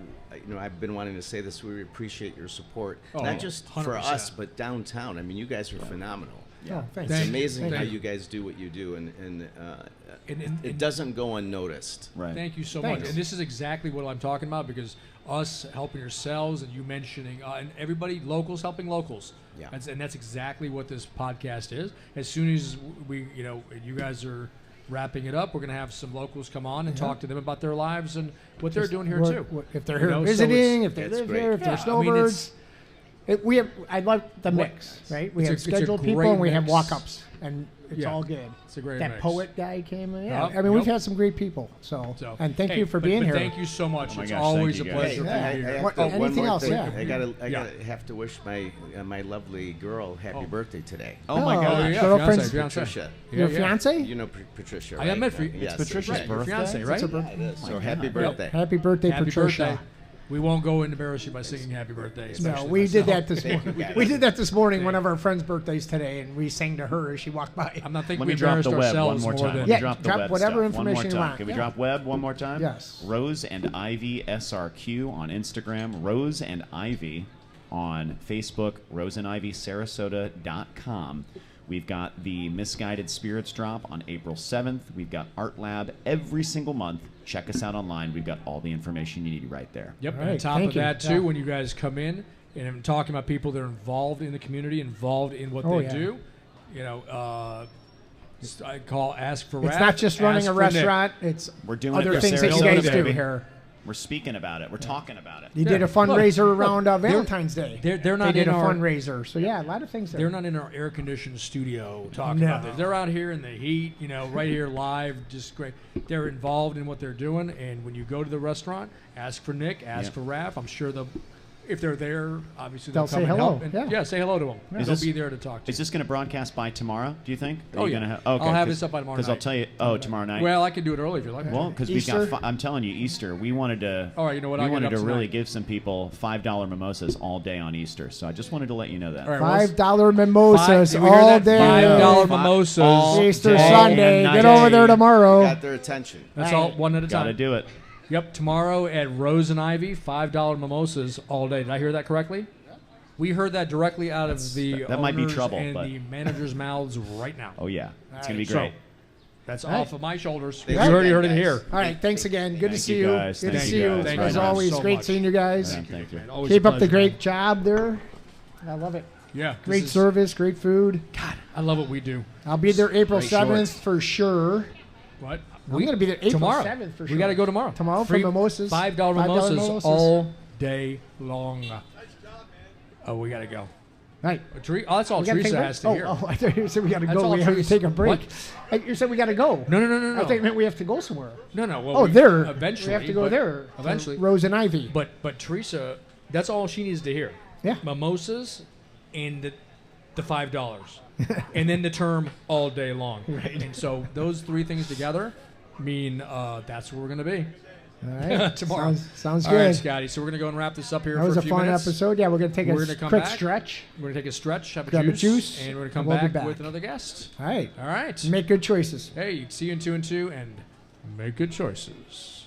Speaker 5: I've been wanting to say this. We appreciate your support, not just 100%. For us, but downtown. I mean, you guys are phenomenal.
Speaker 2: Yeah, thanks.
Speaker 5: It's amazing how you guys do what you do, and it doesn't go unnoticed.
Speaker 3: Right. Thank you so much. And this is exactly what I'm talking about because us helping yourselves and you mentioning and everybody, locals helping locals. Yeah. And that's exactly what this podcast is. As soon as we, you guys are wrapping it up, we're going to have some locals come on and talk to them about their lives and what they're doing here too.
Speaker 2: If they're here visiting, if they live here, if they're snowbirds. I love the mix, right? We have scheduled people and we have walk-ups, and it's all good.
Speaker 3: It's a great
Speaker 2: that
Speaker 3: mix.
Speaker 2: Poet guy came in. Yeah, I mean, we've had some great people. So and thank you for being here.
Speaker 3: Thank you so much. It's always a pleasure.
Speaker 2: Anything else? Yeah.
Speaker 5: I gotta have to wish my lovely girl happy birthday today.
Speaker 4: Oh my God!
Speaker 2: Girlfriend
Speaker 5: Patricia.
Speaker 2: Your fiance?
Speaker 5: You know Patricia, right?
Speaker 3: I met for
Speaker 5: Yes,
Speaker 3: it's Patricia's birthday. Fiance, right?
Speaker 5: Yeah, it is. So happy birthday.
Speaker 2: Happy birthday, Patricia.
Speaker 3: We won't go and embarrass you by singing happy birthday.
Speaker 2: No, we did that this morning. We did that this morning, one of our friends' birthdays today, and we sang to her as she walked by.
Speaker 3: I'm not thinking
Speaker 4: Let
Speaker 3: we
Speaker 4: me drop
Speaker 3: embarrassed
Speaker 4: the web one
Speaker 3: ourselves
Speaker 4: more time.
Speaker 2: Drop
Speaker 4: the web
Speaker 2: whatever
Speaker 4: stuff
Speaker 2: information
Speaker 4: one more
Speaker 2: you
Speaker 4: time.
Speaker 2: want.
Speaker 4: Can we drop web one more time?
Speaker 2: Yes.
Speaker 4: Rose and Ivy SRQ on Instagram. Rose and Ivy on Facebook. roseandivysarasota.com. We've got the Misguided Spirits drop on April 7th. We've got Art Lab every single month. Check us out online. We've got all the information you need right there.
Speaker 3: Yep. And on top of that, too, when you guys come in, and I'm talking about people that are involved in the community, involved in what they do, I ask for Raff.
Speaker 2: It's not just running a restaurant. It's
Speaker 4: We're doing
Speaker 2: other
Speaker 4: it
Speaker 2: things that you guys do here.
Speaker 4: We're speaking about it. We're talking about it.
Speaker 2: You did a fundraiser around Valentine's Day.
Speaker 3: They're not
Speaker 2: they did
Speaker 3: in
Speaker 2: a
Speaker 3: our
Speaker 2: fundraiser. So a lot of things.
Speaker 3: They're not in our air-conditioned studio talking about this. They're out here in the heat, right here live, just great. They're involved in what they're doing, and when you go to the restaurant, ask for Nick, ask for Raff. I'm sure if they're there, obviously they'll come
Speaker 2: say
Speaker 3: and
Speaker 2: hello.
Speaker 3: help. And, say hello to them. They'll be there to talk to.
Speaker 4: Is this going to broadcast by tomorrow, do you think?
Speaker 3: I'll have this up by tomorrow night.
Speaker 4: Because I'll tell you, tomorrow night.
Speaker 3: Well, I can do it early if you like.
Speaker 4: Well, because we got, I'm telling you, Easter, we wanted to,
Speaker 3: all right, you know what,
Speaker 4: we wanted to really give some people $5 mimosas all day on Easter. So I just wanted to let you know that.
Speaker 3: All right,
Speaker 2: $5 mimosas all day.
Speaker 3: $5 mimosas.
Speaker 2: Easter Sunday. Get over there tomorrow.
Speaker 5: Got their attention.
Speaker 3: That's all, one at a time.
Speaker 4: Got to do it.
Speaker 3: Yep, tomorrow at Rose and Ivy, $5 mimosas all day. Did I hear that correctly? We heard that directly out of the
Speaker 4: that might be trouble,
Speaker 3: and
Speaker 4: but
Speaker 3: the managers' mouths right now.
Speaker 4: Oh yeah, it's gonna be great.
Speaker 3: So, that's off of my shoulders.
Speaker 5: You
Speaker 3: already heard it here.
Speaker 2: All right, thanks again. Good to see you.
Speaker 4: Guys.
Speaker 2: Good to see you. As always, great seeing you guys.
Speaker 4: Thank you.
Speaker 2: Keep up the great job there. I love it.
Speaker 3: Yeah.
Speaker 2: Great service, great food.
Speaker 3: God, I love what we do.
Speaker 2: I'll be there April
Speaker 4: Great
Speaker 2: 7th
Speaker 4: shorts.
Speaker 2: for sure.
Speaker 3: What?
Speaker 2: I'm going to be there April
Speaker 3: tomorrow.
Speaker 2: 7th for sure.
Speaker 3: We got to go tomorrow.
Speaker 2: Tomorrow for
Speaker 3: Free
Speaker 2: mimosas.
Speaker 3: $5 mimosas all day long. Oh, we got to go.
Speaker 2: Right.
Speaker 3: Oh, that's all
Speaker 2: We gotta take a
Speaker 3: Teresa
Speaker 2: break?
Speaker 3: has to hear.
Speaker 2: Oh, I thought you said we got to
Speaker 3: That's
Speaker 2: go.
Speaker 3: all
Speaker 2: We have to
Speaker 3: Teresa-
Speaker 2: take a break.
Speaker 3: What?
Speaker 2: You said we got to go.
Speaker 3: No.
Speaker 2: I think it meant we have to go somewhere.
Speaker 3: No. Well,
Speaker 2: Oh, there.
Speaker 3: Eventually.
Speaker 2: We have to go
Speaker 3: but
Speaker 2: there.
Speaker 3: Eventually.
Speaker 2: Rose and Ivy.
Speaker 3: But Teresa, that's all she needs to hear.
Speaker 2: Yeah.
Speaker 3: Mimosas and the $5. And then the term all day long.
Speaker 2: Right.
Speaker 3: And so those three things together mean that's where we're going to be.
Speaker 2: All right.
Speaker 3: Tomorrow.
Speaker 2: Sounds
Speaker 3: All
Speaker 2: good.
Speaker 3: right, Scotty. So we're going to go and wrap this up here
Speaker 2: That
Speaker 3: for
Speaker 2: was
Speaker 3: a
Speaker 2: a
Speaker 3: few
Speaker 2: fun
Speaker 3: minutes.
Speaker 2: episode. Yeah, we're going to take
Speaker 3: We're
Speaker 2: a
Speaker 3: gonna come
Speaker 2: quick
Speaker 3: back.
Speaker 2: stretch.
Speaker 3: We're going to take a stretch, have
Speaker 2: Grab
Speaker 3: a
Speaker 2: a juice,
Speaker 3: and we're going to come
Speaker 2: and we'll be
Speaker 3: back
Speaker 2: back.
Speaker 3: with another guest.
Speaker 2: All right.
Speaker 3: All right.
Speaker 2: Make good choices.
Speaker 3: Hey, see you in 2 and 2 and make good choices.